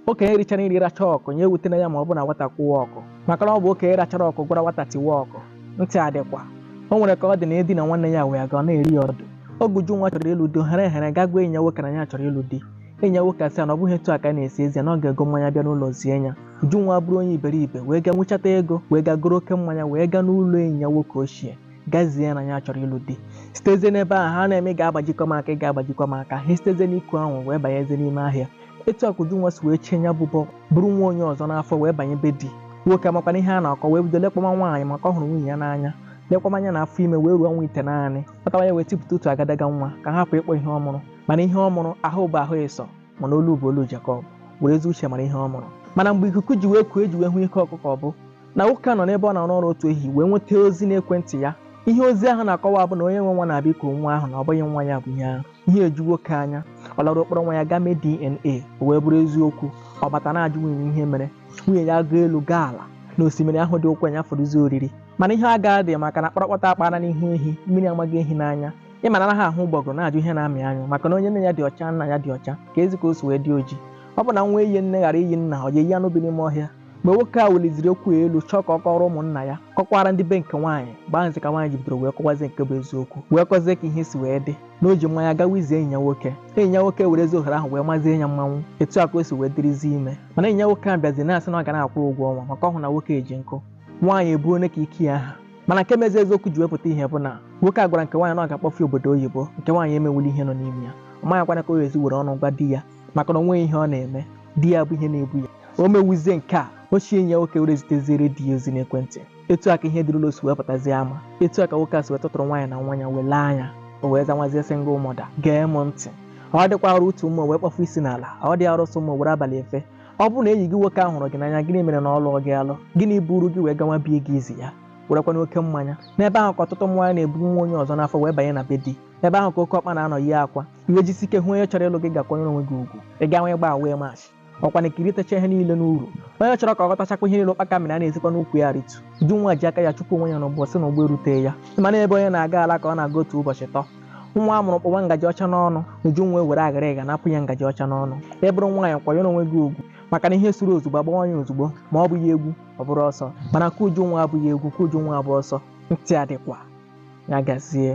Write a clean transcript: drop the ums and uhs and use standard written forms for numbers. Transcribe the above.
okenye richara nri racha ọkụ nye ewutena ya ma ọ bụ na nwata kwụwa ọkụ maka na ọ bụ okenye rachara ọkụ gwara nwata tiwa ọkụ ntị adịkwa. O nwere ka ọ dị na edi na nwanne ya wee ga ọ na-eri ya ọdụ. Oge Ujunwa chọrọ ịlụ di here here gagwa enyi ya nwoke na ya chọrọ ịlụ di. Enyi ya nwoke asị ya na ọ bụghị etu a ka a na-esi ezi ya na ọ ga-ego mmanya bịa n'ụlọ zie ya. Ujunwa bụrụ onye iberibe wee gaa nwechata ego wee gaa goro oke mmanya wee gaa n'ụlọ enyi ya nwoke ochie gazie na ya chọrọ ịlụ di. Sitezie n'ebe ahụ ha na-eme ga-agbajikọ m aka ga-agbajikọ m aka ha sitezie n'iku ahụ wee banyeze n'ime ahịa. Etu a ka Ujunwa si wee chee ya bụbọ bụrụ nwa onye ọzọ n'afọ wee banye be di. Nwoke amakwana ihe a na-akọ wee bido lekpọma nwaanyị maka ọ hụrụ nwunye ya n'anya lekwamanya na afọ ime wee ruo ọnwa ite naanị kpatara ya wee tipụta otu agadaga nwa ka ha hapụ ịkpọ ihe ọ mụrụ mana ihe ọ mụrụ ahụ bụ ahụ ịsọ mana olu bụ olu Jacob were ezi uche mara ihe ọ mụrụ. Mana mgbe ikuku ji wee kuo eji wee hụ ihe ọkụkọ ọ bụ na nwoke a nọ n'ebe ọ na-arụ ọrụ otu ehi wee nweta ozi n'ekwentị ya. Ihe ozi ahụ na-akọwa bụ na onye nwe nwa na-abịa iku nwa ahụ na ọ bụghị nwa ya bụ ihe ahụ. Ihe eju nwoke anya ọ lara okpọrọ nwa ya gaa mee DNA o wee bụrụ eziokwu. Ọ bata na-ajụ nwunye ihe mere nwunye ya gaa elu gaa ala na osimiri ahụ dị ụkwụ ya fọdụzi oriri mana ihe aga dị maka na kpọrọkpọta akpara n'ihu ehi mmiri amaghị ehi n'anya ịma na anaghị ahụ ụgbọgụrụ na-ajụ ihe na-amị anyụ maka na onye nne ya dị ọcha nna ya dị ọcha ka ezi ka o si wee dị oji. Ọ bụ na nwa eyi nne ghara iyi nna ọ ga-eyi anụ bi n'ime ọhịa. Mgbe nwoke a weliziri okwu elu chọọ ka ọ kọrọ ụmụnna ya kọkwara ndị be nke nwaanyị gbaa nzi ka nwaanyị ji bidoro wee kọwazie nke bụ eziokwu wee kọzie ka ihe si wee dị na o ji mmanya gawa izie enyi ya nwoke. Enyi ya nwoke were ezi ohere ahụ wee mazie ya mmanwụ etu a ka o si wee dịrịzi ime mana enyi ya nwoke a bịazi na-asị na ọ ga na-akwụ ụgwọ ọnwa maka ọ hụ na nwoke eji nkụ. Nwaanyị ebuo ne ka ike ya ha mana nke mezi eziokwu ji wepụta ihe bụ na nwoke a gwara nke nwaanyị na ọ ga-akpọfe obodo oyibo nke nwaanyị emewuli ihe nọ n'ime ya. Ọ maghịkwana ka o ezi were ọnụ gwa di ya maka na o nweghị ihe ọ na-eme di ya bụ ihe na-ebu ya. O mewuzie nke a ochie enyi ya nwoke were ziteziere di ya ozi n'ekwentị. Etu a ka ihe dịrụla osi wee pụtazie ama. Etu a ka nwoke a si wee tụtụrụ nwaanyị na nwa ya wee lee anya o wee zanwazie single mother. Gee m ntị ọ dịkwa arụ otu ụmụ wee kpọfu isi n'ala ọ dị arụsị ụmụ were abalị efe. Ọ bụrụ na enyi gị nwoke ahụ hụrụ gị n'anya gịnị mere na ọ lụọ gị alụ gịnị buru gị wee gawa bie gị izi ya werekwana oke mmanya. N'ebe ahụ ka ọtụtụ nwaanyị na-ebu nwa onye ọzọ n'afọ wee banye na be di. Ebe ahụ ka oke ọkpa na-anọ yi akwa iwe jisi ike hụ onye chọrọ ịlụ gị gakwanyere onwe gị ugwu ị ga nwe gbaa wee maachị ọkwana kiritecha ihe niile n'uru. Onye chọrọ ka ọ ghọtachakwa ihe niile ụkpaka mere a na-esikwa n'ukwu ya ritu. Ujunwa ji aka ya chụpụ onwe ya n'ụbọchị na ụgbọ erute ya mana ebe onye na-aga ala ka ọ na-aga otu ụbọchị tọ. Nwa amụrụ kpọwa ngaji ọcha n'ọnụ Ujunwa were aghara ịga napụ ya ngaji ọcha n'ọnụ. E bụrụ nwaanyị kwanyere onwe gị ugwu maka na ihe suru ozugbo agbawa ya ozugbo ma ọ bụghị egwu ọ bụrụ ọsọ mana ka Ujunwa abụghị egwu ka Ujunwa abụ ọsọ. Ntị adịkwa ya gazie.